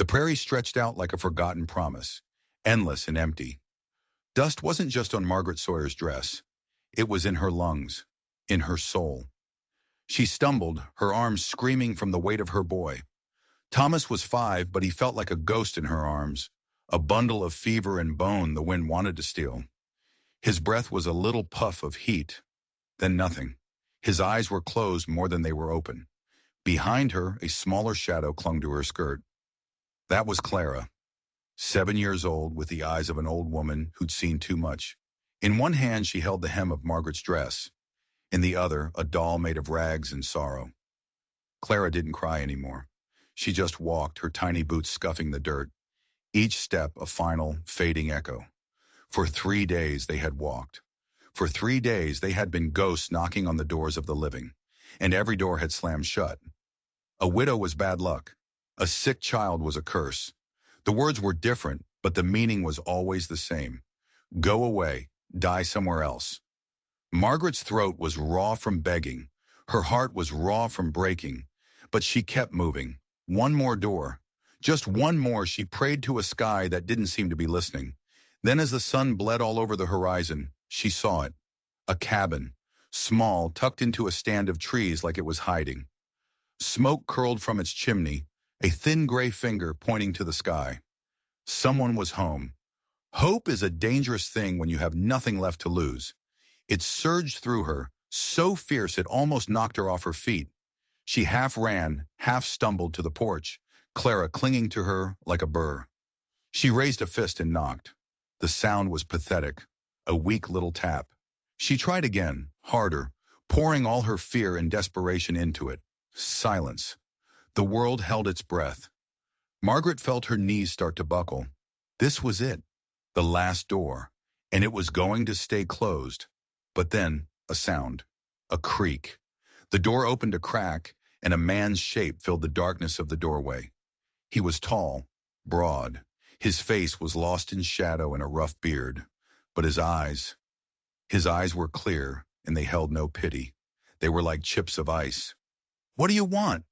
The prairie stretched out like a forgotten promise, endless and empty. Dust wasn't just on Margaret Sawyer's dress. It was in her lungs, in her soul. She stumbled, her arms screaming from the weight of her boy. Thomas was 5, but he felt like a ghost in her arms, a bundle of fever and bone the wind wanted to steal. His breath was a little puff of heat, then nothing. His eyes were closed more than they were open. Behind her, a smaller shadow clung to her skirt. That was Clara, 7 years old, with the eyes of an old woman who'd seen too much. In one hand, she held the hem of Margaret's dress. In the other, a doll made of rags and sorrow. Clara didn't cry anymore. She just walked, her tiny boots scuffing the dirt, each step a final, fading echo. For 3 days they had walked. For 3 days they had been ghosts knocking on the doors of the living, and every door had slammed shut. A widow was bad luck. A sick child was a curse. The words were different, but the meaning was always the same. Go away, die somewhere else. Margaret's throat was raw from begging. Her heart was raw from breaking. But she kept moving. One more door. Just one more. She prayed to a sky that didn't seem to be listening. Then as the sun bled all over the horizon, she saw it. A cabin. Small, tucked into a stand of trees like it was hiding. Smoke curled from its chimney, a thin gray finger pointing to the sky. Someone was home. Hope is a dangerous thing when you have nothing left to lose. It surged through her, so fierce it almost knocked her off her feet. She half ran, half stumbled to the porch, Clara clinging to her like a burr. She raised a fist and knocked. The sound was pathetic, a weak little tap. She tried again, harder, pouring all her fear and desperation into it. Silence. The world held its breath. Margaret felt her knees start to buckle. This was it, the last door, and it was going to stay closed. But then, a sound, a creak. The door opened a crack, and a man's shape filled the darkness of the doorway. He was tall, broad. His face was lost in shadow and a rough beard. But his eyes were clear, and they held no pity. They were like chips of ice. "What do you want?"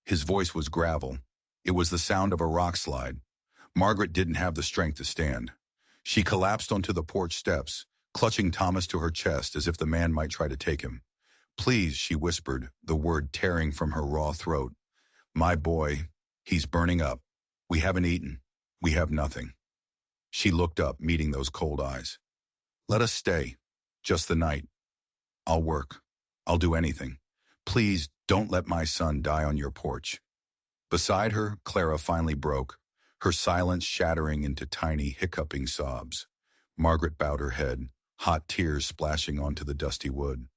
His voice was gravel. It was the sound of a rock slide. Margaret didn't have the strength to stand. She collapsed onto the porch steps, clutching Thomas to her chest as if the man might try to take him. "Please," she whispered, the word tearing from her raw throat. "My boy, he's burning up. We haven't eaten. We have nothing." She looked up, meeting those cold eyes. "Let us stay. Just the night. I'll work. I'll do anything. Please don't let my son die on your porch." Beside her, Clara finally broke, her silence shattering into tiny, hiccuping sobs. Margaret bowed her head, hot tears splashing onto the dusty wood.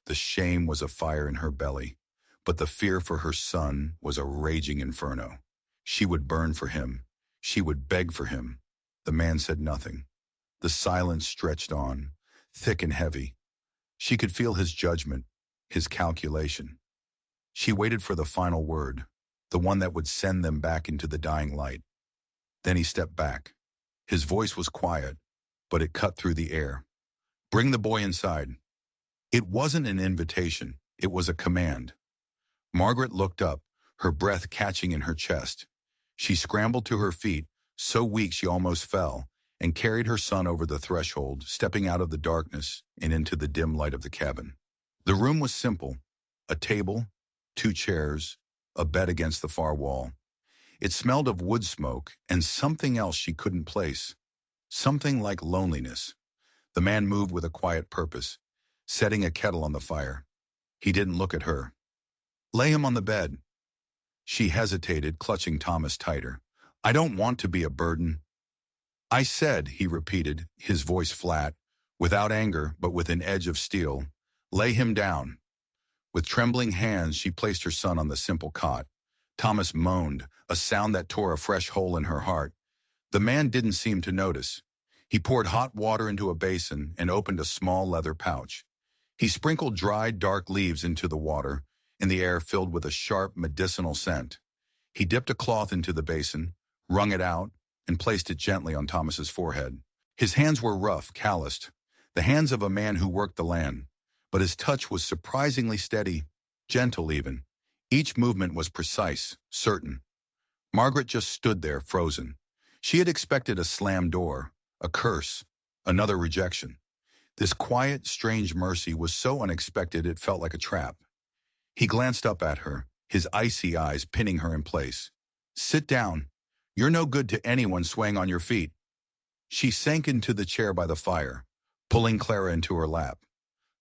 The shame was a fire in her belly, but the fear for her son was a raging inferno. She would burn for him. She would beg for him. The man said nothing. The silence stretched on, thick and heavy. She could feel his judgment, his calculation. She waited for the final word, the one that would send them back into the dying light. Then he stepped back. His voice was quiet, but it cut through the air. "Bring the boy inside." It wasn't an invitation. It was a command. Margaret looked up, her breath catching in her chest. She scrambled to her feet, so weak she almost fell, and carried her son over the threshold, stepping out of the darkness and into the dim light of the cabin. The room was simple. A table, 2 chairs, a bed against the far wall. It smelled of wood smoke and something else she couldn't place. Something like loneliness. The man moved with a quiet purpose, setting a kettle on the fire. He didn't look at her. "Lay him on the bed." She hesitated, clutching Thomas tighter. "I don't want to be a burden." "I said," he repeated, his voice flat, without anger but with an edge of steel, "lay him down." With trembling hands, she placed her son on the simple cot. Thomas moaned, a sound that tore a fresh hole in her heart. The man didn't seem to notice. He poured hot water into a basin and opened a small leather pouch. He sprinkled dried, dark leaves into the water, and the air filled with a sharp, medicinal scent. He dipped a cloth into the basin, wrung it out, and placed it gently on Thomas's forehead. His hands were rough, calloused, the hands of a man who worked the land, but his touch was surprisingly steady, gentle even. Each movement was precise, certain. Margaret just stood there, frozen. She had expected a slammed door, a curse, another rejection. This quiet, strange mercy was so unexpected it felt like a trap. He glanced up at her, his icy eyes pinning her in place. "Sit down. You're no good to anyone swaying on your feet." She sank into the chair by the fire, pulling Clara into her lap.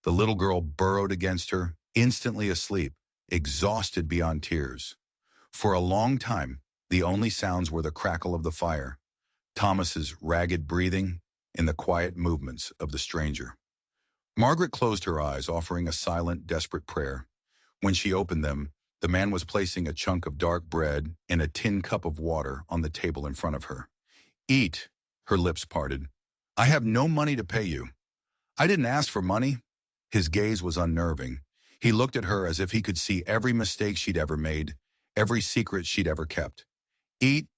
The little girl burrowed against her, instantly asleep, exhausted beyond tears. For a long time, the only sounds were the crackle of the fire, Thomas's ragged breathing, and the quiet movements of the stranger. Margaret closed her eyes, offering a silent, desperate prayer. When she opened them, the man was placing a chunk of dark bread and a tin cup of water on the table in front of her. "Eat," her lips parted. "I have no money to pay you." "I didn't ask for money." His gaze was unnerving. He looked at her as if he could see every mistake she'd ever made, every secret she'd ever kept. "Eat,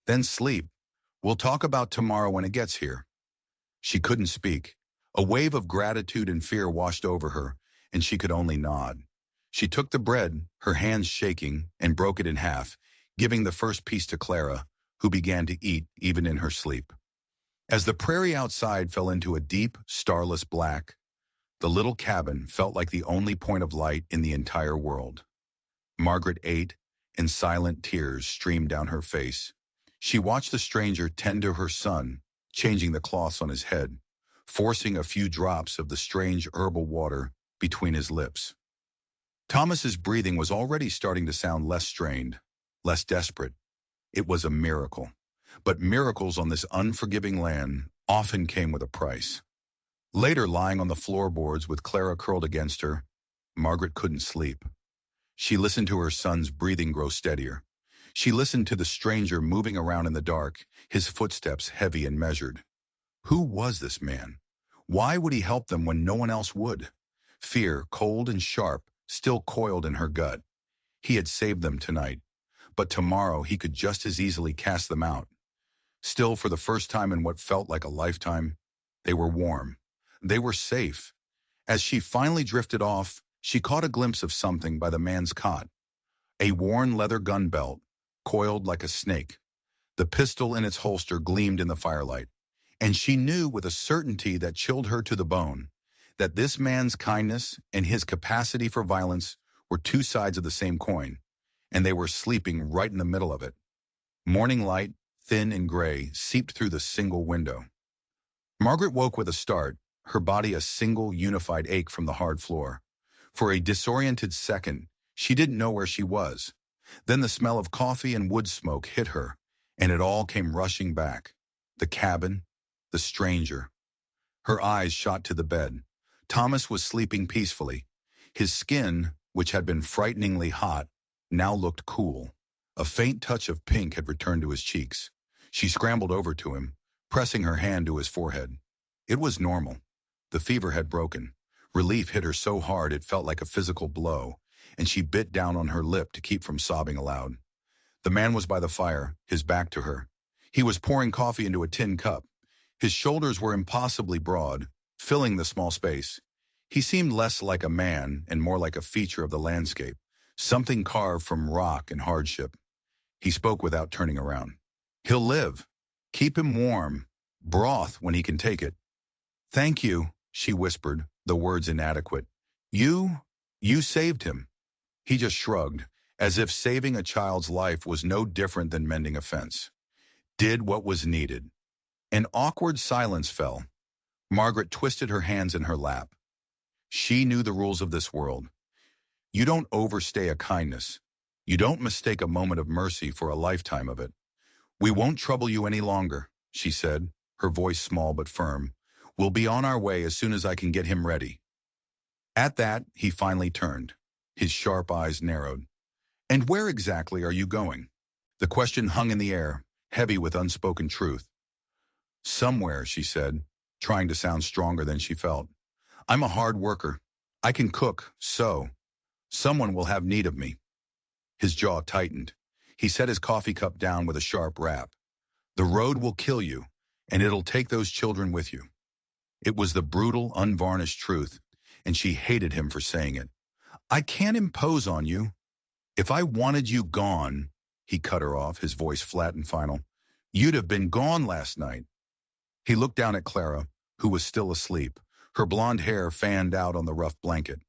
then sleep. We'll talk about tomorrow when it gets here." She couldn't speak. A wave of gratitude and fear washed over her, and she could only nod. She took the bread, her hands shaking, and broke it in half, giving the first piece to Clara, who began to eat even in her sleep. As the prairie outside fell into a deep, starless black, the little cabin felt like the only point of light in the entire world. Margaret ate, and silent tears streamed down her face. She watched the stranger tend to her son, changing the cloths on his head, forcing a few drops of the strange herbal water between his lips. Thomas's breathing was already starting to sound less strained, less desperate. It was a miracle. But miracles on this unforgiving land often came with a price. Later, lying on the floorboards with Clara curled against her, Margaret couldn't sleep. She listened to her son's breathing grow steadier. She listened to the stranger moving around in the dark, his footsteps heavy and measured. Who was this man? Why would he help them when no one else would? Fear, cold and sharp, still coiled in her gut. He had saved them tonight, but tomorrow he could just as easily cast them out. Still, for the first time in what felt like a lifetime, they were warm. They were safe. As she finally drifted off, she caught a glimpse of something by the man's cot. A worn leather gun belt, coiled like a snake. The pistol in its holster gleamed in the firelight. And she knew with a certainty that chilled her to the bone that this man's kindness and his capacity for violence were two sides of the same coin, and they were sleeping right in the middle of it. Morning light, thin and gray, seeped through the single window. Margaret woke with a start, her body a single unified ache from the hard floor. For a disoriented second, she didn't know where she was. Then the smell of coffee and wood smoke hit her, and it all came rushing back. The cabin, the stranger. Her eyes shot to the bed. Thomas was sleeping peacefully. His skin, which had been frighteningly hot, now looked cool. A faint touch of pink had returned to his cheeks. She scrambled over to him, pressing her hand to his forehead. It was normal. The fever had broken. Relief hit her so hard it felt like a physical blow, and she bit down on her lip to keep from sobbing aloud. The man was by the fire, his back to her. He was pouring coffee into a tin cup. His shoulders were impossibly broad, filling the small space. He seemed less like a man and more like a feature of the landscape, something carved from rock and hardship. He spoke without turning around. "He'll live. Keep him warm. Broth when he can take it." "Thank you," she whispered, the words inadequate. You saved him." He just shrugged, as if saving a child's life was no different than mending a fence. "Did what was needed." An awkward silence fell. Margaret twisted her hands in her lap. She knew the rules of this world. You don't overstay a kindness. You don't mistake a moment of mercy for a lifetime of it. "We won't trouble you any longer," she said, her voice small but firm. "We'll be on our way as soon as I can get him ready." At that, he finally turned. His sharp eyes narrowed. "And where exactly are you going?" The question hung in the air, heavy with unspoken truth. "Somewhere," she said, trying to sound stronger than she felt. "I'm a hard worker. I can cook, sew. Someone will have need of me." His jaw tightened. He set his coffee cup down with a sharp rap. "The road will kill you, and it'll take those children with you." It was the brutal, unvarnished truth, and she hated him for saying it. "I can't impose on you. If I wanted you gone, He cut her off, his voice flat and final. You'd have been gone last night. He looked down at Clara, who was still asleep, her blonde hair fanned out on the rough blanket.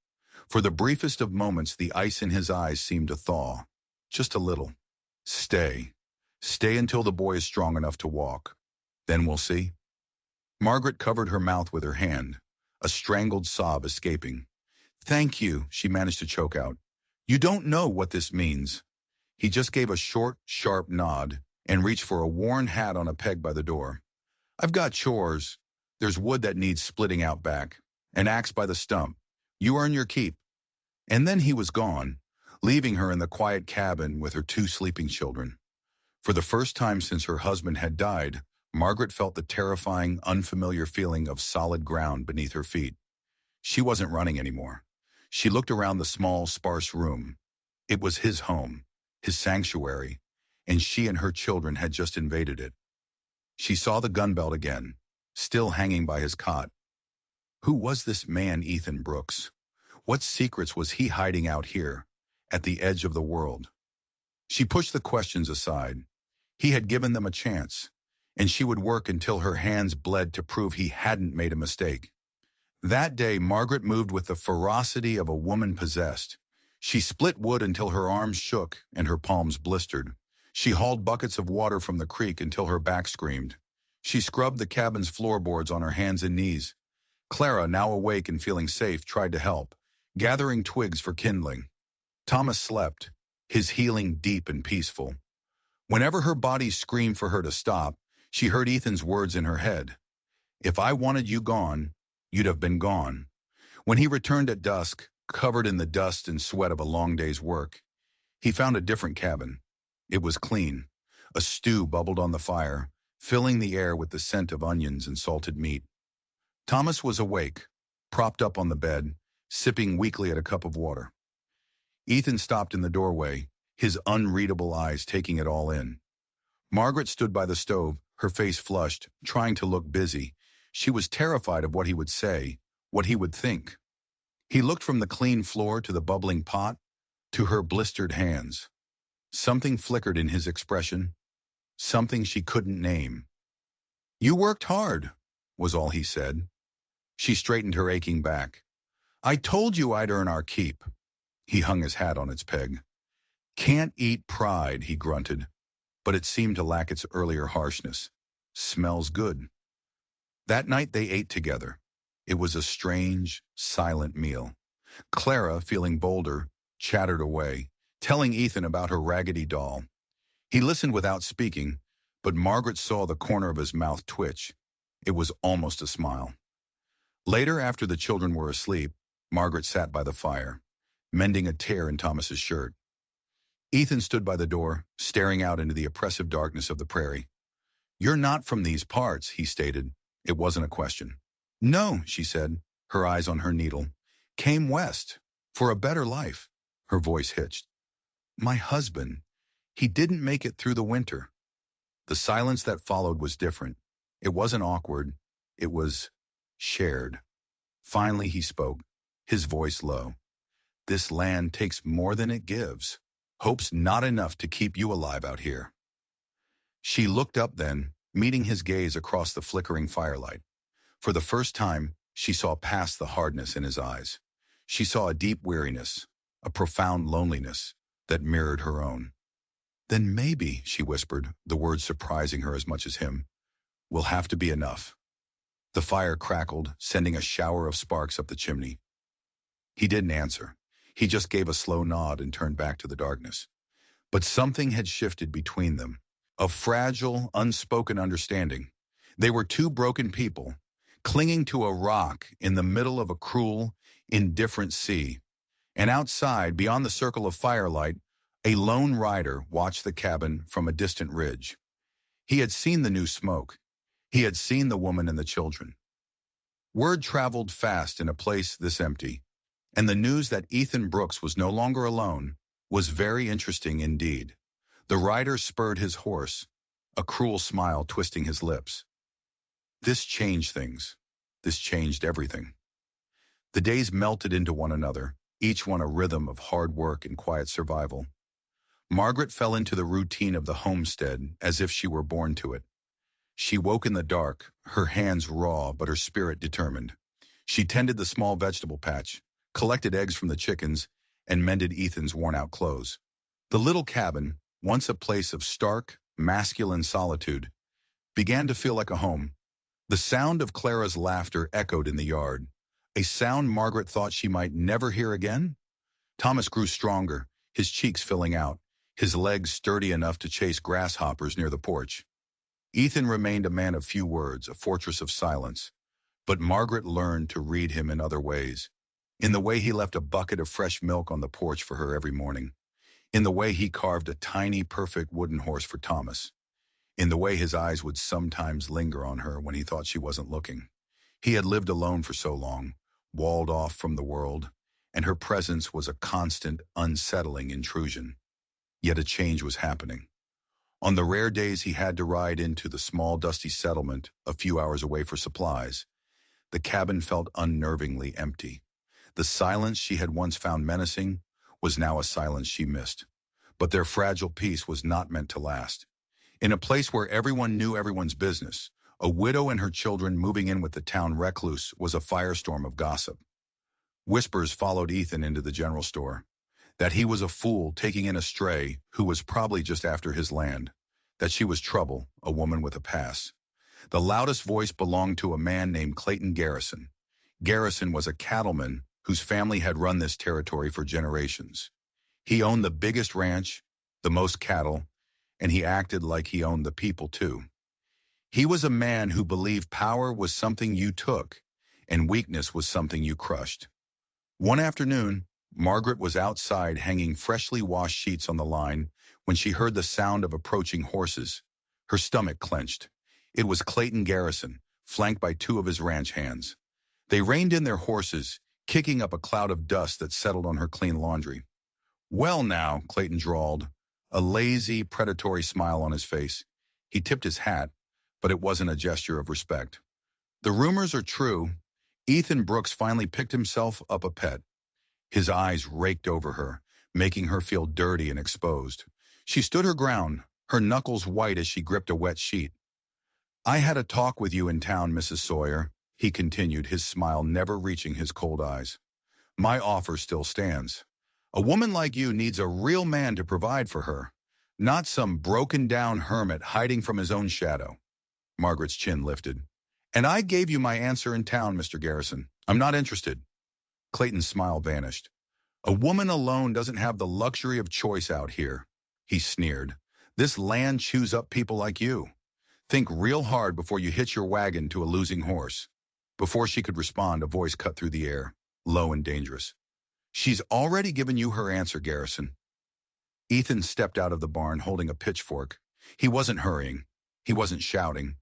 For the briefest of moments, the ice in his eyes seemed to thaw. Just a little. Stay. Stay until the boy is strong enough to walk. Then we'll see. Margaret covered her mouth with her hand, a strangled sob escaping. Thank you, she managed to choke out. You don't know what this means. He just gave a short, sharp nod and reached for a worn hat on a peg by the door. I've got chores. There's wood that needs splitting out back, an axe by the stump. You earn your keep. And then he was gone, leaving her in the quiet cabin with her two sleeping children. For the first time since her husband had died, Margaret felt the terrifying, unfamiliar feeling of solid ground beneath her feet. She wasn't running anymore. She looked around the small, sparse room. It was his home, his sanctuary, and she and her children had just invaded it. She saw the gun belt again, still hanging by his cot. Who was this man, Ethan Brooks? What secrets was he hiding out here, at the edge of the world? She pushed the questions aside. He had given them a chance, and she would work until her hands bled to prove he hadn't made a mistake. That day, Margaret moved with the ferocity of a woman possessed. She split wood until her arms shook and her palms blistered. She hauled buckets of water from the creek until her back screamed. She scrubbed the cabin's floorboards on her hands and knees. Clara, now awake and feeling safe, tried to help, gathering twigs for kindling. Thomas slept, his healing deep and peaceful. Whenever her body screamed for her to stop, she heard Ethan's words in her head. If I wanted you gone, you'd have been gone. When he returned at dusk, covered in the dust and sweat of a long day's work, he found a different cabin. It was clean. A stew bubbled on the fire, filling the air with the scent of onions and salted meat. Thomas was awake, propped up on the bed, sipping weakly at a cup of water. Ethan stopped in the doorway, his unreadable eyes taking it all in. Margaret stood by the stove, her face flushed, trying to look busy. She was terrified of what he would say, what he would think. He looked from the clean floor to the bubbling pot, to her blistered hands. Something flickered in his expression, something she couldn't name. You worked hard, was all he said. She straightened her aching back. I told you I'd earn our keep. He hung his hat on its peg. Can't eat pride, he grunted, but it seemed to lack its earlier harshness. Smells good. That night they ate together. It was a strange, silent meal. Clara, feeling bolder, chattered away, telling Ethan about her raggedy doll. He listened without speaking, but Margaret saw the corner of his mouth twitch. It was almost a smile. Later, after the children were asleep, Margaret sat by the fire, mending a tear in Thomas's shirt. Ethan stood by the door, staring out into the oppressive darkness of the prairie. You're not from these parts, he stated. It wasn't a question. No, she said, her eyes on her needle. Came west, for a better life. Her voice hitched. My husband, he didn't make it through the winter. The silence that followed was different. It wasn't awkward. It was shared. Finally he spoke, his voice low. This land takes more than it gives. Hope's not enough to keep you alive out here. She looked up then, meeting his gaze across the flickering firelight. For the first time, she saw past the hardness in his eyes. She saw a deep weariness, a profound loneliness that mirrored her own. Then maybe, she whispered, the words surprising her as much as him, will have to be enough. The fire crackled, sending a shower of sparks up the chimney. He didn't answer. He just gave a slow nod and turned back to the darkness. But something had shifted between them, a fragile, unspoken understanding. They were two broken people, clinging to a rock in the middle of a cruel, indifferent sea. And outside, beyond the circle of firelight, a lone rider watched the cabin from a distant ridge. He had seen the new smoke. He had seen the woman and the children. Word traveled fast in a place this empty, and the news that Ethan Brooks was no longer alone was very interesting indeed. The rider spurred his horse, a cruel smile twisting his lips. This changed things. This changed everything. The days melted into one another, each one a rhythm of hard work and quiet survival. Margaret fell into the routine of the homestead as if she were born to it. She woke in the dark, her hands raw but her spirit determined. She tended the small vegetable patch, collected eggs from the chickens, and mended Ethan's worn-out clothes. The little cabin, once a place of stark, masculine solitude, began to feel like a home. The sound of Clara's laughter echoed in the yard, a sound Margaret thought she might never hear again. Thomas grew stronger, his cheeks filling out, his legs sturdy enough to chase grasshoppers near the porch. Ethan remained a man of few words, a fortress of silence. But Margaret learned to read him in other ways. In the way he left a bucket of fresh milk on the porch for her every morning. In the way he carved a tiny, perfect wooden horse for Thomas. In the way his eyes would sometimes linger on her when he thought she wasn't looking. He had lived alone for so long, walled off from the world, and her presence was a constant, unsettling intrusion. Yet a change was happening. On the rare days he had to ride into the small, dusty settlement a few hours away for supplies, the cabin felt unnervingly empty. The silence she had once found menacing was now a silence she missed. But their fragile peace was not meant to last. In a place where everyone knew everyone's business, a widow and her children moving in with the town recluse was a firestorm of gossip. Whispers followed Ethan into the general store. That he was a fool taking in a stray who was probably just after his land. That she was trouble, a woman with a past. The loudest voice belonged to a man named Clayton Garrison. Garrison was a cattleman whose family had run this territory for generations. He owned the biggest ranch, the most cattle, and he acted like he owned the people too. He was a man who believed power was something you took, and weakness was something you crushed. One afternoon, Margaret was outside hanging freshly washed sheets on the line when she heard the sound of approaching horses. Her stomach clenched. It was Clayton Garrison, flanked by two of his ranch hands. They reined in their horses, kicking up a cloud of dust that settled on her clean laundry. "Well now," Clayton drawled, a lazy, predatory smile on his face. He tipped his hat, but it wasn't a gesture of respect. "The rumors are true. Ethan Brooks finally picked himself up a pet." His eyes raked over her, making her feel dirty and exposed. She stood her ground, her knuckles white as she gripped a wet sheet. "I had a talk with you in town, Mrs. Sawyer," he continued, his smile never reaching his cold eyes. "My offer still stands. A woman like you needs a real man to provide for her, not some broken-down hermit hiding from his own shadow." Margaret's chin lifted. "And I gave you my answer in town, Mr. Garrison. I'm not interested." Clayton's smile vanished. "A woman alone doesn't have the luxury of choice out here," he sneered. "This land chews up people like you. Think real hard before you hitch your wagon to a losing horse." Before she could respond, a voice cut through the air, low and dangerous. "She's already given you her answer, Garrison." Ethan stepped out of the barn holding a pitchfork. He wasn't hurrying. He wasn't shouting.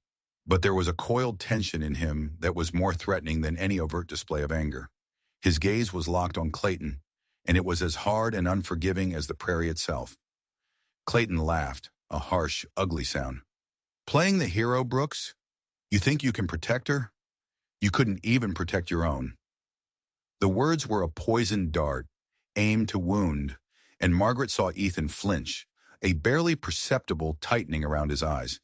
But there was a coiled tension in him that was more threatening than any overt display of anger. His gaze was locked on Clayton, and it was as hard and unforgiving as the prairie itself. Clayton laughed, a harsh, ugly sound. "Playing the hero, Brooks? You think you can protect her? You couldn't even protect your own." The words were a poisoned dart, aimed to wound, and Margaret saw Ethan flinch, a barely perceptible tightening around his eyes.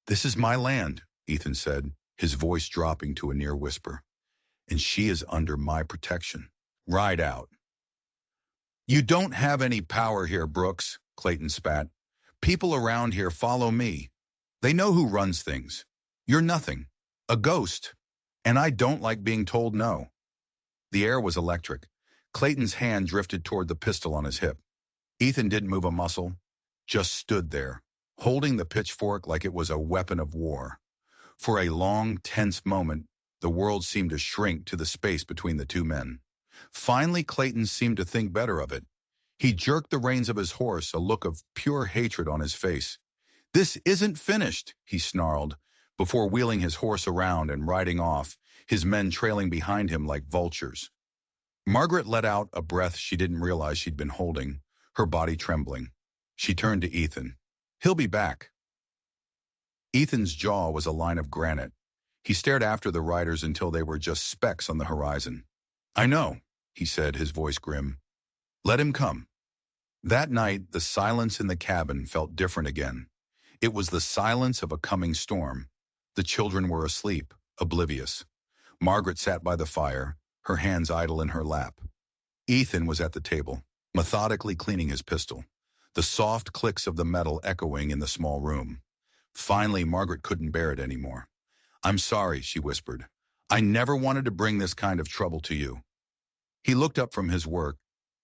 "This is my land," Ethan said, his voice dropping to a near whisper. "And she is under my protection. Ride out." "You don't have any power here, Brooks," Clayton spat. "People around here follow me. They know who runs things. You're nothing. A ghost. And I don't like being told no." The air was electric. Clayton's hand drifted toward the pistol on his hip. Ethan didn't move a muscle, just stood there, holding the pitchfork like it was a weapon of war. For a long, tense moment, the world seemed to shrink to the space between the two men. Finally, Clayton seemed to think better of it. He jerked the reins of his horse, a look of pure hatred on his face. "This isn't finished," he snarled, before wheeling his horse around and riding off, his men trailing behind him like vultures. Margaret let out a breath she didn't realize she'd been holding, her body trembling. She turned to Ethan. "He'll be back." Ethan's jaw was a line of granite. He stared after the riders until they were just specks on the horizon. "I know," he said, his voice grim. "Let him come." That night, the silence in the cabin felt different again. It was the silence of a coming storm. The children were asleep, oblivious. Margaret sat by the fire, her hands idle in her lap. Ethan was at the table, methodically cleaning his pistol, the soft clicks of the metal echoing in the small room. Finally, Margaret couldn't bear it anymore. "I'm sorry," she whispered. "I never wanted to bring this kind of trouble to you." He looked up from his work,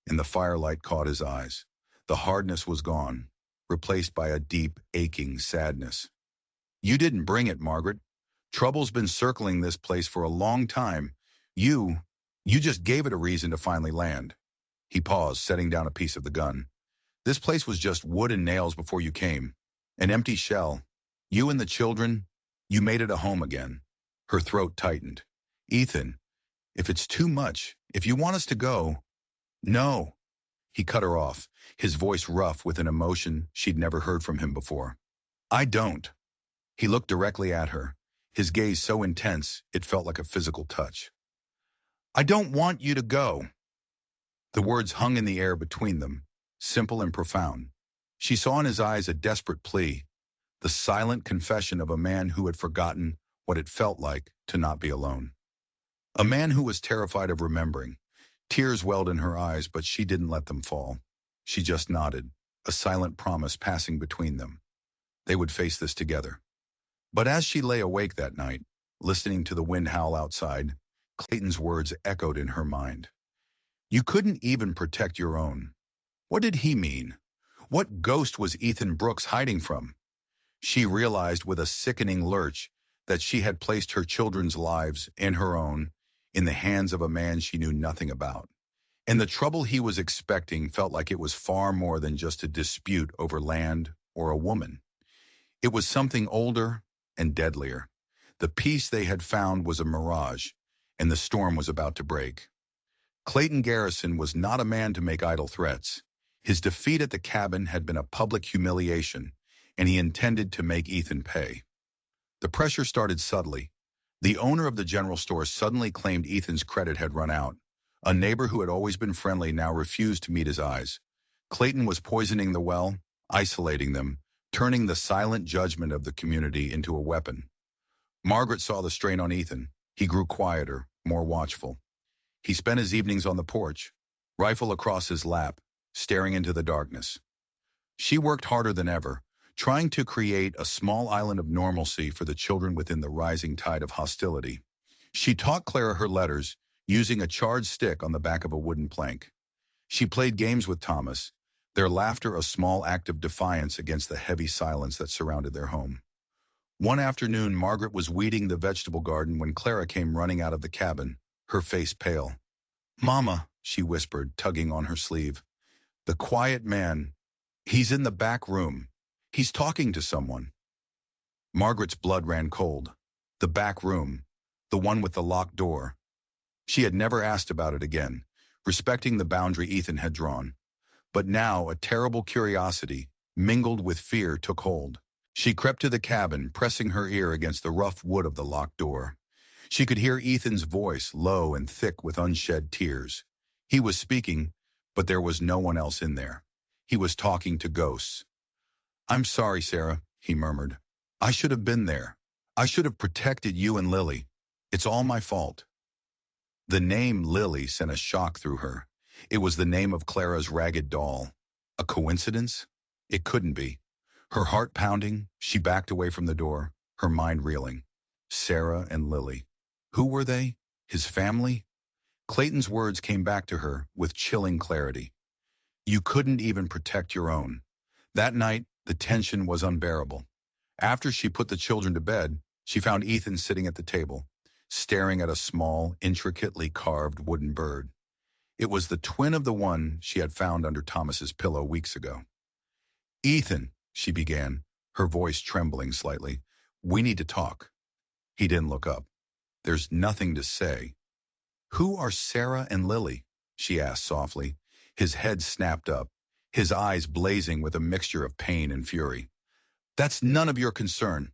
and the firelight caught his eyes. The hardness was gone, replaced by a deep, aching sadness. "You didn't bring it, Margaret. Trouble's been circling this place for a long time. You, you just gave it a reason to finally land." He paused, setting down a piece of the gun. "This place was just wood and nails before you came. An empty shell. You and the children, you made it a home again." Her throat tightened. "Ethan, if it's too much, if you want us to go—" "No." He cut her off, his voice rough with an emotion she'd never heard from him before. "I don't." He looked directly at her, his gaze so intense it felt like a physical touch. "I don't want you to go." The words hung in the air between them, simple and profound. She saw in his eyes a desperate plea, the silent confession of a man who had forgotten what it felt like to not be alone. A man who was terrified of remembering. Tears welled in her eyes, but she didn't let them fall. She just nodded, a silent promise passing between them. They would face this together. But as she lay awake that night, listening to the wind howl outside, Clayton's words echoed in her mind. "You couldn't even protect your own." What did he mean? What ghost was Ethan Brooks hiding from? She realized with a sickening lurch that she had placed her children's lives and her own in the hands of a man she knew nothing about. And the trouble he was expecting felt like it was far more than just a dispute over land or a woman. It was something older and deadlier. The peace they had found was a mirage, and the storm was about to break. Clayton Garrison was not a man to make idle threats. His defeat at the cabin had been a public humiliation, and he intended to make Ethan pay. The pressure started subtly. The owner of the general store suddenly claimed Ethan's credit had run out. A neighbor who had always been friendly now refused to meet his eyes. Clayton was poisoning the well, isolating them, turning the silent judgment of the community into a weapon. Margaret saw the strain on Ethan. He grew quieter, more watchful. He spent his evenings on the porch, rifle across his lap, staring into the darkness. She worked harder than ever, trying to create a small island of normalcy for the children within the rising tide of hostility. She taught Clara her letters, using a charred stick on the back of a wooden plank. She played games with Thomas, their laughter a small act of defiance against the heavy silence that surrounded their home. One afternoon, Margaret was weeding the vegetable garden when Clara came running out of the cabin, her face pale. "Mama," she whispered, tugging on her sleeve. "The quiet man. He's in the back room. He's talking to someone." Margaret's blood ran cold. The back room. The one with the locked door. She had never asked about it again, respecting the boundary Ethan had drawn. But now a terrible curiosity, mingled with fear, took hold. She crept to the cabin, pressing her ear against the rough wood of the locked door. She could hear Ethan's voice, low and thick with unshed tears. He was speaking, but there was no one else in there. He was talking to ghosts. "I'm sorry, Sarah," he murmured. "I should have been there. I should have protected you and Lily. It's all my fault." The name Lily sent a shock through her. It was the name of Clara's ragged doll. A coincidence? It couldn't be. Her heart pounding, she backed away from the door, her mind reeling. Sarah and Lily. Who were they? His family? Clayton's words came back to her with chilling clarity. You couldn't even protect your own. That night, the tension was unbearable. After she put the children to bed, she found Ethan sitting at the table, staring at a small, intricately carved wooden bird. It was the twin of the one she had found under Thomas's pillow weeks ago. "Ethan," she began, her voice trembling slightly, "we need to talk." He didn't look up. "There's nothing to say." "Who are Sarah and Lily?" she asked softly. His head snapped up, his eyes blazing with a mixture of pain and fury. "That's none of your concern."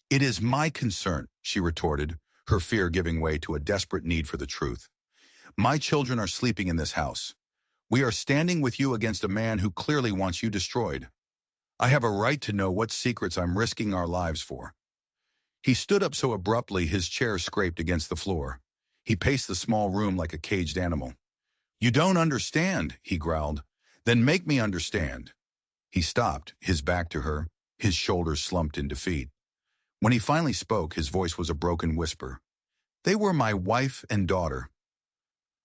"It is my concern," she retorted, her fear giving way to a desperate need for the truth. "My children are sleeping in this house. We are standing with you against a man who clearly wants you destroyed. I have a right to know what secrets I'm risking our lives for." He stood up so abruptly his chair scraped against the floor. He paced the small room like a caged animal. "You don't understand," he growled. "Then make me understand." He stopped, his back to her, his shoulders slumped in defeat. When he finally spoke, his voice was a broken whisper. "They were my wife and daughter."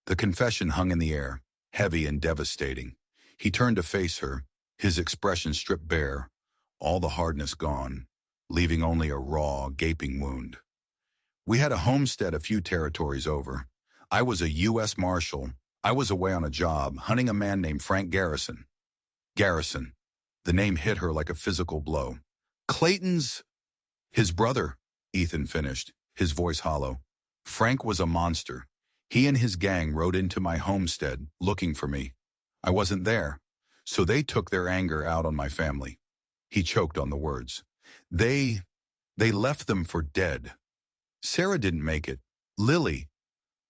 The confession hung in the air, heavy and devastating. He turned to face her, his expression stripped bare, all the hardness gone, leaving only a raw, gaping wound. "We had a homestead a few territories over. I was a U.S. Marshal. I was away on a job, hunting a man named Frank Garrison." Garrison. The name hit her like a physical blow. "Clayton's—" "His brother," Ethan finished, his voice hollow. "Frank was a monster. He and his gang rode into my homestead, looking for me. I wasn't there, so they took their anger out on my family." He choked on the words. They left them for dead. Sarah didn't make it. Lily.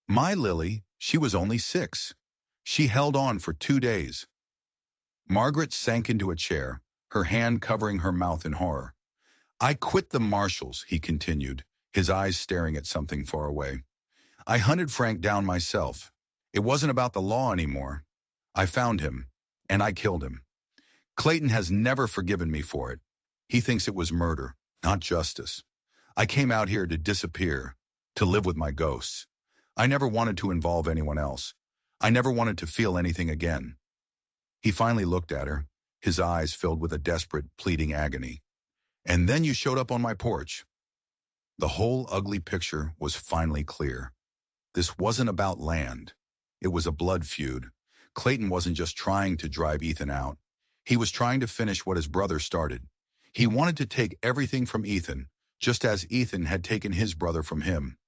My Lily, she was only 6. She held on for 2 days." Margaret sank into a chair, her hand covering her mouth in horror. "I quit the Marshals," he continued, his eyes staring at something far away. "I hunted Frank down myself. It wasn't about the law anymore. I found him, and I killed him. Clayton has never forgiven me for it. He thinks it was murder, not justice. I came out here to disappear, to live with my ghosts. I never wanted to involve anyone else. I never wanted to feel anything again." He finally looked at her, his eyes filled with a desperate, pleading agony. "And then you showed up on my porch." The whole ugly picture was finally clear. This wasn't about land. It was a blood feud. Clayton wasn't just trying to drive Ethan out. He was trying to finish what his brother started. He wanted to take everything from Ethan, just as Ethan had taken his brother from him.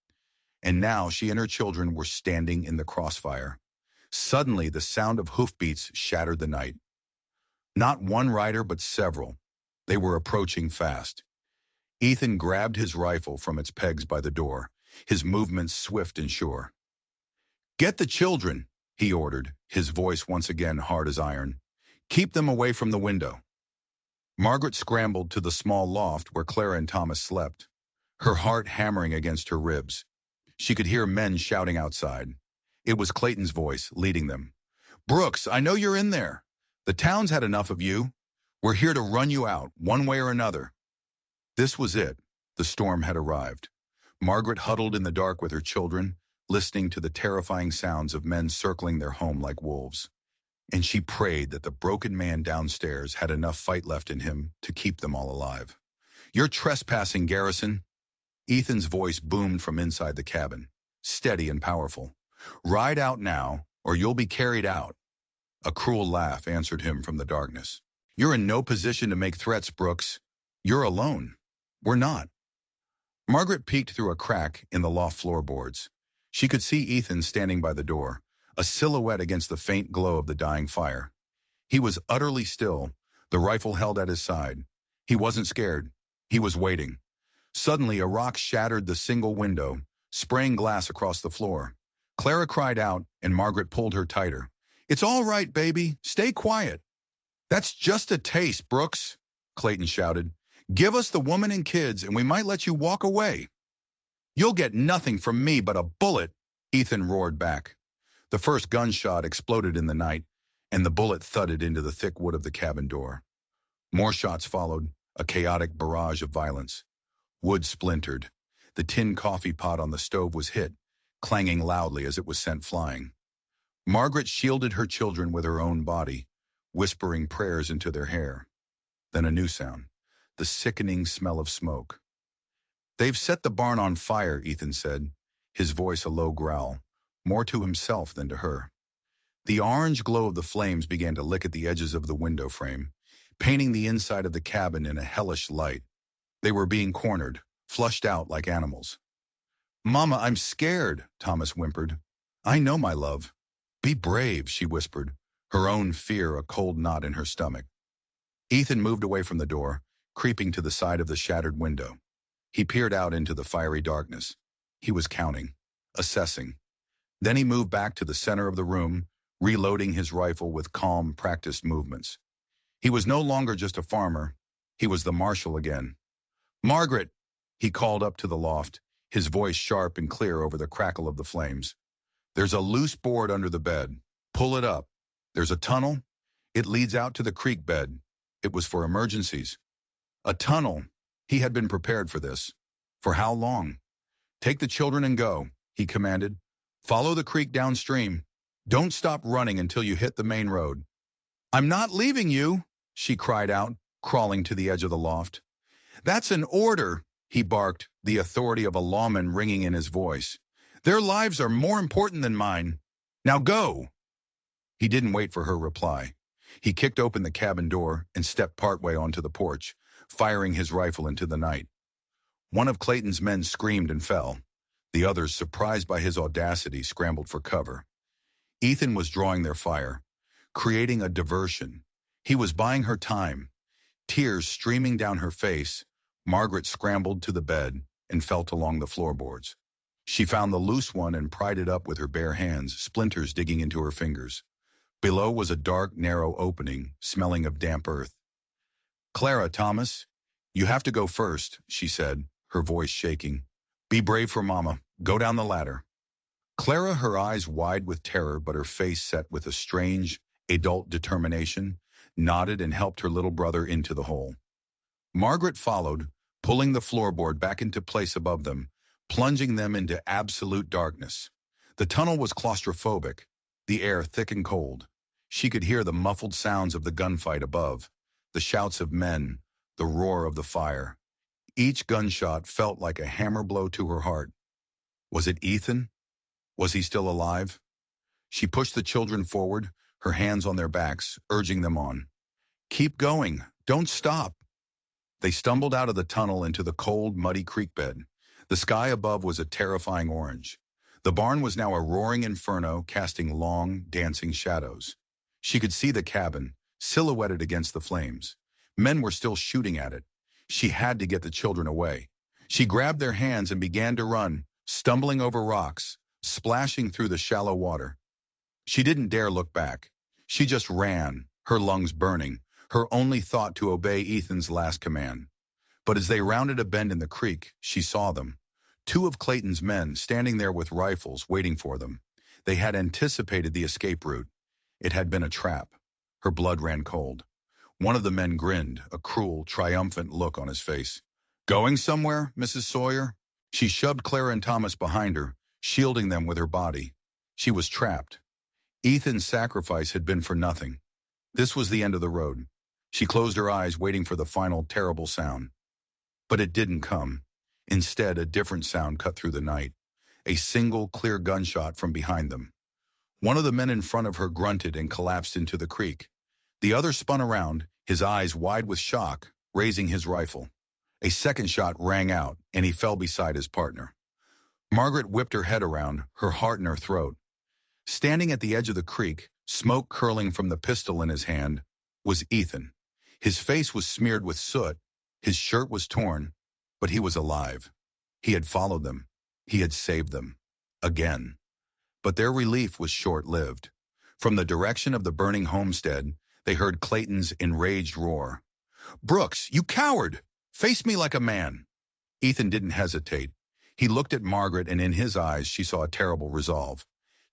And now she and her children were standing in the crossfire. Suddenly, the sound of hoofbeats shattered the night. Not one rider, but several. They were approaching fast. Ethan grabbed his rifle from its pegs by the door, his movements swift and sure. "Get the children," he ordered, his voice once again hard as iron. "Keep them away from the window." Margaret scrambled to the small loft where Clara and Thomas slept, her heart hammering against her ribs. She could hear men shouting outside. It was Clayton's voice, leading them. "Brooks, I know you're in there. The town's had enough of you. We're here to run you out, one way or another." This was it. The storm had arrived. Margaret huddled in the dark with her children, listening to the terrifying sounds of men circling their home like wolves. And she prayed that the broken man downstairs had enough fight left in him to keep them all alive. "You're trespassing, Garrison." Ethan's voice boomed from inside the cabin, steady and powerful. "Ride out now, or you'll be carried out." A cruel laugh answered him from the darkness. "You're in no position to make threats, Brooks. You're alone. We're not." Margaret peeked through a crack in the loft floorboards. She could see Ethan standing by the door, a silhouette against the faint glow of the dying fire. He was utterly still, the rifle held at his side. He wasn't scared. He was waiting. Suddenly, a rock shattered the single window, spraying glass across the floor. Clara cried out, and Margaret pulled her tighter. "It's all right, baby. Stay quiet." "That's just a taste, Brooks," Clayton shouted. "Give us the woman and kids, and we might let you walk away." "You'll get nothing from me but a bullet," Ethan roared back. The first gunshot exploded in the night, and the bullet thudded into the thick wood of the cabin door. More shots followed, a chaotic barrage of violence. Wood splintered. The tin coffee pot on the stove was hit, clanging loudly as it was sent flying. Margaret shielded her children with her own body, whispering prayers into their hair. Then a new sound, the sickening smell of smoke. "They've set the barn on fire," Ethan said, his voice a low growl, more to himself than to her. The orange glow of the flames began to lick at the edges of the window frame, painting the inside of the cabin in a hellish light. They were being cornered, flushed out like animals. "Mama, I'm scared," Thomas whimpered. "I know, my love." "Be brave," she whispered, her own fear a cold knot in her stomach. Ethan moved away from the door, creeping to the side of the shattered window. He peered out into the fiery darkness. He was counting, assessing. Then he moved back to the center of the room, reloading his rifle with calm, practiced movements. He was no longer just a farmer. He was the marshal again. "Margaret!" he called up to the loft, his voice sharp and clear over the crackle of the flames. "There's a loose board under the bed. Pull it up. There's a tunnel. It leads out to the creek bed. It was for emergencies." A tunnel. He had been prepared for this. For how long? "Take the children and go," he commanded. "Follow the creek downstream. Don't stop running until you hit the main road." "I'm not leaving you," she cried out, crawling to the edge of the loft. "That's an order," he barked, the authority of a lawman ringing in his voice. "Their lives are more important than mine. Now go." He didn't wait for her reply. He kicked open the cabin door and stepped partway onto the porch, firing his rifle into the night. One of Clayton's men screamed and fell. The others, surprised by his audacity, scrambled for cover. Ethan was drawing their fire, creating a diversion. He was buying her time. Tears streaming down her face, Margaret scrambled to the bed and felt along the floorboards. She found the loose one and pried it up with her bare hands, splinters digging into her fingers. Below was a dark, narrow opening, smelling of damp earth. "Clara, Thomas, you have to go first," she said, her voice shaking. "Be brave for Mama. Go down the ladder." Clara, her eyes wide with terror but her face set with a strange, adult determination, nodded and helped her little brother into the hole. Margaret followed, pulling the floorboard back into place above them, plunging them into absolute darkness. The tunnel was claustrophobic, the air thick and cold. She could hear the muffled sounds of the gunfight above, the shouts of men, the roar of the fire. Each gunshot felt like a hammer blow to her heart. Was it Ethan? Was he still alive? She pushed the children forward, her hands on their backs, urging them on. "Keep going. Don't stop." They stumbled out of the tunnel into the cold, muddy creek bed. The sky above was a terrifying orange. The barn was now a roaring inferno, casting long, dancing shadows. She could see the cabin, silhouetted against the flames. Men were still shooting at it. She had to get the children away. She grabbed their hands and began to run, stumbling over rocks, splashing through the shallow water. She didn't dare look back. She just ran, her lungs burning, her only thought to obey Ethan's last command. But as they rounded a bend in the creek, she saw them. Two of Clayton's men standing there with rifles waiting for them. They had anticipated the escape route. It had been a trap. Her blood ran cold. One of the men grinned, a cruel, triumphant look on his face. "Going somewhere, Mrs. Sawyer?" She shoved Clara and Thomas behind her, shielding them with her body. She was trapped. Ethan's sacrifice had been for nothing. This was the end of the road. She closed her eyes, waiting for the final terrible sound. But it didn't come. Instead, a different sound cut through the night. A single, clear gunshot from behind them. One of the men in front of her grunted and collapsed into the creek. The other spun around, his eyes wide with shock, raising his rifle. A second shot rang out, and he fell beside his partner. Margaret whipped her head around, her heart in her throat. Standing at the edge of the creek, smoke curling from the pistol in his hand, was Ethan. His face was smeared with soot, his shirt was torn, but he was alive. He had followed them. He had saved them. Again. But their relief was short-lived. From the direction of the burning homestead, they heard Clayton's enraged roar. "Brooks, you coward! Face me like a man!" Ethan didn't hesitate. He looked at Margaret, and in his eyes she saw a terrible resolve.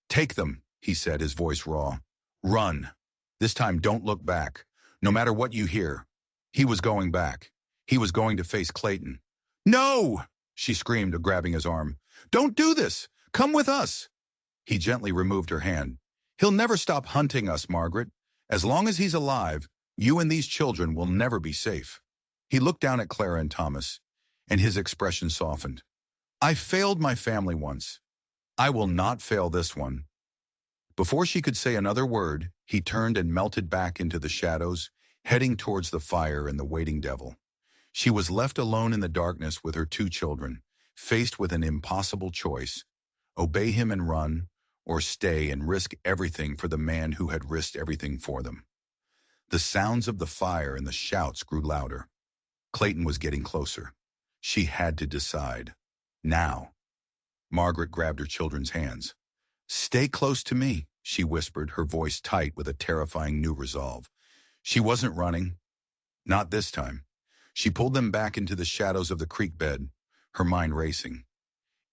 "Take them," he said, his voice raw. "Run. This time don't look back. No matter what you hear." He was going back. He was going to face Clayton. "No!" she screamed, grabbing his arm. "Don't do this! Come with us!" He gently removed her hand. "He'll never stop hunting us, Margaret. As long as he's alive, you and these children will never be safe." He looked down at Clara and Thomas, and his expression softened. "I failed my family once. I will not fail this one." Before she could say another word, he turned and melted back into the shadows, heading towards the fire and the waiting devil. She was left alone in the darkness with her two children, faced with an impossible choice: obey him and run, or stay and risk everything for the man who had risked everything for them. The sounds of the fire and the shouts grew louder. Clayton was getting closer. She had to decide. Now. Margaret grabbed her children's hands. "Stay close to me," she whispered, her voice tight with a terrifying new resolve. She wasn't running. Not this time. She pulled them back into the shadows of the creek bed, her mind racing.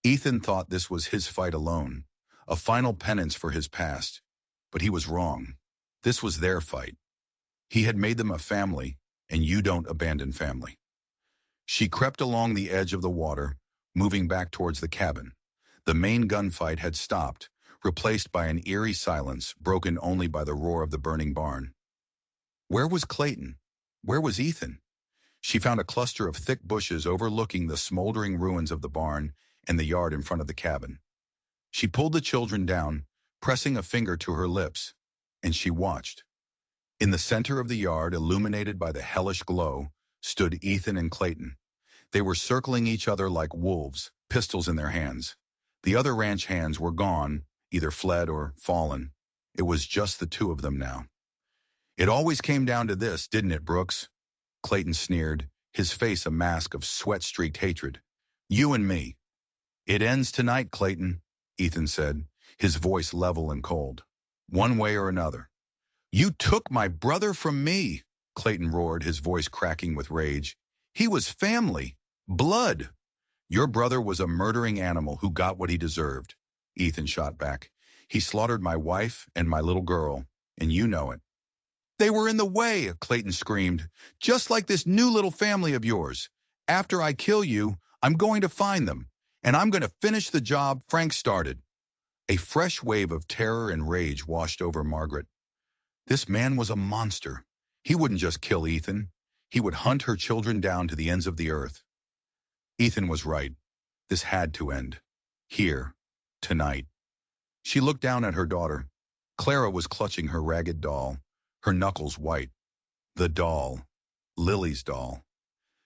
Ethan thought this was his fight alone, a final penance for his past. But he was wrong. This was their fight. He had made them a family, and you don't abandon family. She crept along the edge of the water, moving back towards the cabin. The main gunfight had stopped, replaced by an eerie silence broken only by the roar of the burning barn. Where was Clayton? Where was Ethan? She found a cluster of thick bushes overlooking the smoldering ruins of the barn and the yard in front of the cabin. She pulled the children down, pressing a finger to her lips, and she watched. In the center of the yard, illuminated by the hellish glow, stood Ethan and Clayton. They were circling each other like wolves, pistols in their hands. The other ranch hands were gone, either fled or fallen. It was just the two of them now. It always came down to this, didn't it, Brooks? Clayton sneered, his face a mask of sweat-streaked hatred. You and me. It ends tonight, Clayton, Ethan said, his voice level and cold. One way or another. You took my brother from me, Clayton roared, his voice cracking with rage. He was family. Blood. Your brother was a murdering animal who got what he deserved, Ethan shot back. He slaughtered my wife and my little girl, and you know it. They were in the way, Clayton screamed, just like this new little family of yours. After I kill you, I'm going to find them, and I'm going to finish the job Frank started. A fresh wave of terror and rage washed over Margaret. This man was a monster. He wouldn't just kill Ethan. He would hunt her children down to the ends of the earth. Ethan was right. This had to end. Here. Tonight. She looked down at her daughter. Clara was clutching her ragged doll, her knuckles white. The doll. Lily's doll.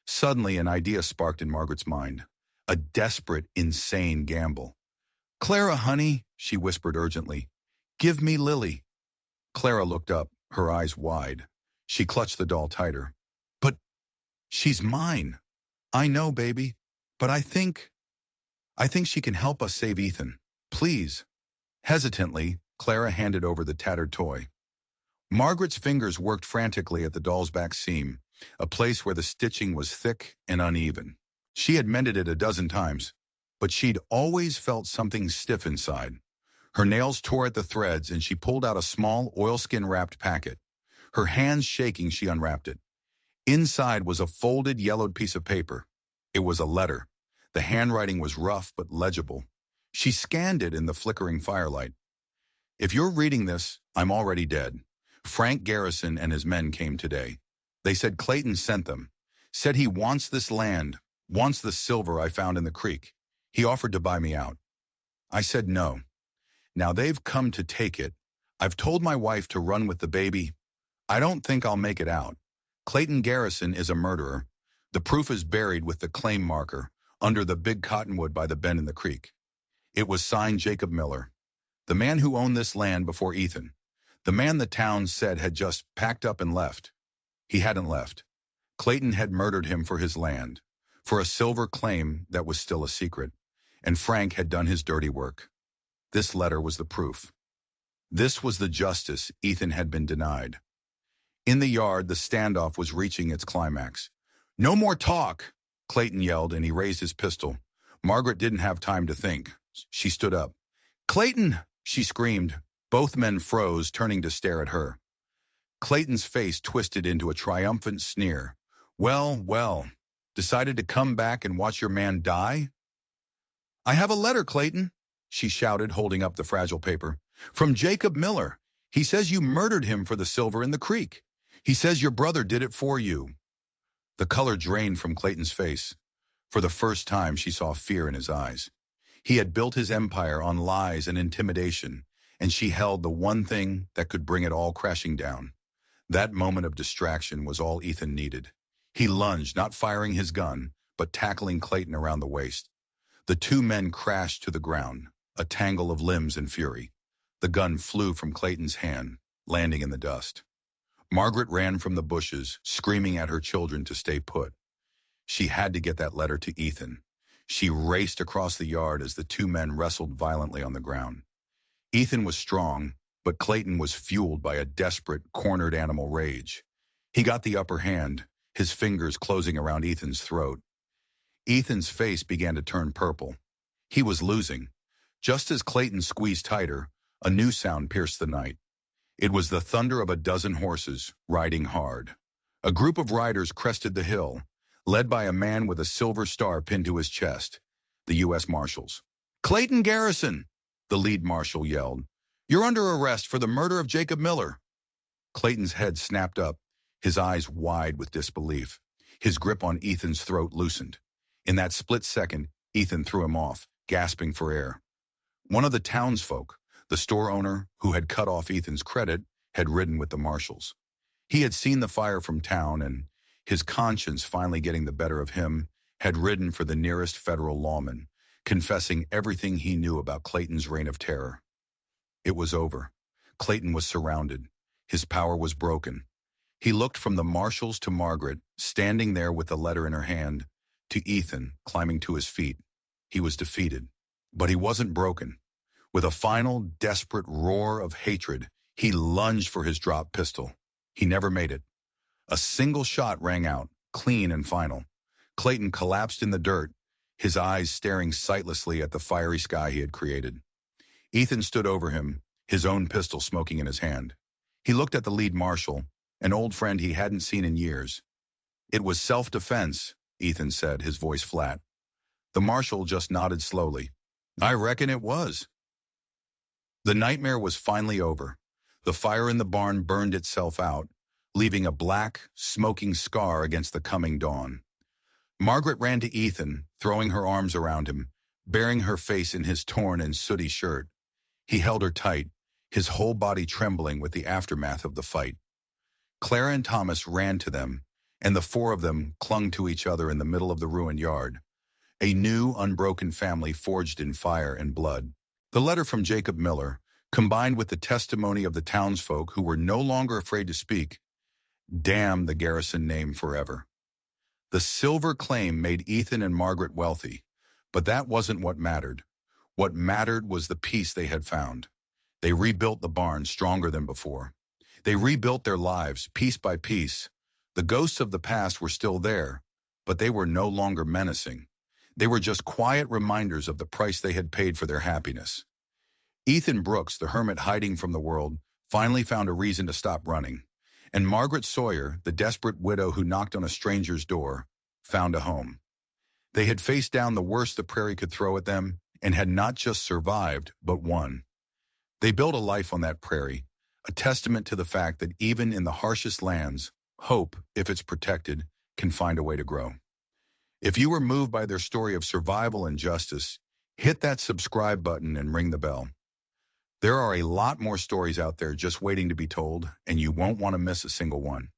Suddenly, an idea sparked in Margaret's mind. A desperate, insane gamble. Clara, honey, she whispered urgently. Give me Lily. Clara looked up, her eyes wide. She clutched the doll tighter. But she's mine. I know, baby. But I think she can help us save Ethan. Please. Hesitantly, Clara handed over the tattered toy. Margaret's fingers worked frantically at the doll's back seam, a place where the stitching was thick and uneven. She had mended it a dozen times, but she'd always felt something stiff inside. Her nails tore at the threads, and she pulled out a small oilskin-wrapped packet. Her hands shaking, she unwrapped it. Inside was a folded, yellowed piece of paper. It was a letter. The handwriting was rough but legible. She scanned it in the flickering firelight. If you're reading this, I'm already dead. Frank Garrison and his men came today. They said Clayton sent them. Said he wants this land, wants the silver I found in the creek. He offered to buy me out. I said no. Now they've come to take it. I've told my wife to run with the baby. I don't think I'll make it out. Clayton Garrison is a murderer. The proof is buried with the claim marker under the big cottonwood by the bend in the creek. It was signed Jacob Miller, the man who owned this land before Ethan, the man the town said had just packed up and left. He hadn't left. Clayton had murdered him for his land, for a silver claim that was still a secret, and Frank had done his dirty work. This letter was the proof. This was the justice Ethan had been denied. In the yard, the standoff was reaching its climax. No more talk, Clayton yelled, and he raised his pistol. Margaret didn't have time to think. She stood up. Clayton, she screamed. Both men froze, turning to stare at her. Clayton's face twisted into a triumphant sneer. Well, decided to come back and watch your man die? I have a letter, Clayton, she shouted, holding up the fragile paper. From Jacob Miller. He says you murdered him for the silver in the creek. He says your brother did it for you. The color drained from Clayton's face. For the first time, she saw fear in his eyes. He had built his empire on lies and intimidation, and she held the one thing that could bring it all crashing down. That moment of distraction was all Ethan needed. He lunged, not firing his gun, but tackling Clayton around the waist. The two men crashed to the ground, a tangle of limbs and fury. The gun flew from Clayton's hand, landing in the dust. Margaret ran from the bushes, screaming at her children to stay put. She had to get that letter to Ethan. She raced across the yard as the two men wrestled violently on the ground. Ethan was strong, But Clayton was fueled by a desperate, cornered animal rage. He got the upper hand, his fingers closing around Ethan's throat. Ethan's face began to turn purple. He was losing. Just as Clayton squeezed tighter, a new sound pierced the night. It was the thunder of a dozen horses, riding hard. A group of riders crested the hill, led by a man with a silver star pinned to his chest, the U.S. Marshals. "Clayton Garrison," the lead marshal yelled. "You're under arrest for the murder of Jacob Miller." Clayton's head snapped up, his eyes wide with disbelief. His grip on Ethan's throat loosened. In that split second, Ethan threw him off, gasping for air. One of the townsfolk, the store owner who had cut off Ethan's credit, had ridden with the marshals. He had seen the fire from town and, his conscience finally getting the better of him, had ridden for the nearest federal lawman, confessing everything he knew about Clayton's reign of terror. It was over. Clayton was surrounded. His power was broken. He looked from the marshals to Margaret, standing there with the letter in her hand, to Ethan, climbing to his feet. He was defeated. But he wasn't broken. With a final, desperate roar of hatred, he lunged for his dropped pistol. He never made it. A single shot rang out, clean and final. Clayton collapsed in the dirt, his eyes staring sightlessly at the fiery sky he had created. Ethan stood over him, his own pistol smoking in his hand. He looked at the lead marshal, an old friend he hadn't seen in years. "It was self-defense," Ethan said, his voice flat. The marshal just nodded slowly. "I reckon it was." The nightmare was finally over. The fire in the barn burned itself out, leaving a black, smoking scar against the coming dawn. Margaret ran to Ethan, throwing her arms around him, burying her face in his torn and sooty shirt. He held her tight, his whole body trembling with the aftermath of the fight. Clara and Thomas ran to them, and the four of them clung to each other in the middle of the ruined yard. A new, unbroken family forged in fire and blood. The letter from Jacob Miller, combined with the testimony of the townsfolk who were no longer afraid to speak, damned the Garrison name forever. The silver claim made Ethan and Margaret wealthy, but that wasn't what mattered. What mattered was the peace they had found. They rebuilt the barn stronger than before. They rebuilt their lives piece by piece. The ghosts of the past were still there, but they were no longer menacing. They were just quiet reminders of the price they had paid for their happiness. Ethan Brooks, the hermit hiding from the world, finally found a reason to stop running. And Margaret Sawyer, the desperate widow who knocked on a stranger's door, found a home. They had faced down the worst the prairie could throw at them and had not just survived, but won. They built a life on that prairie, a testament to the fact that even in the harshest lands, hope, if it's protected, can find a way to grow. If you were moved by their story of survival and justice, hit that subscribe button and ring the bell. There are a lot more stories out there just waiting to be told, and you won't want to miss a single one.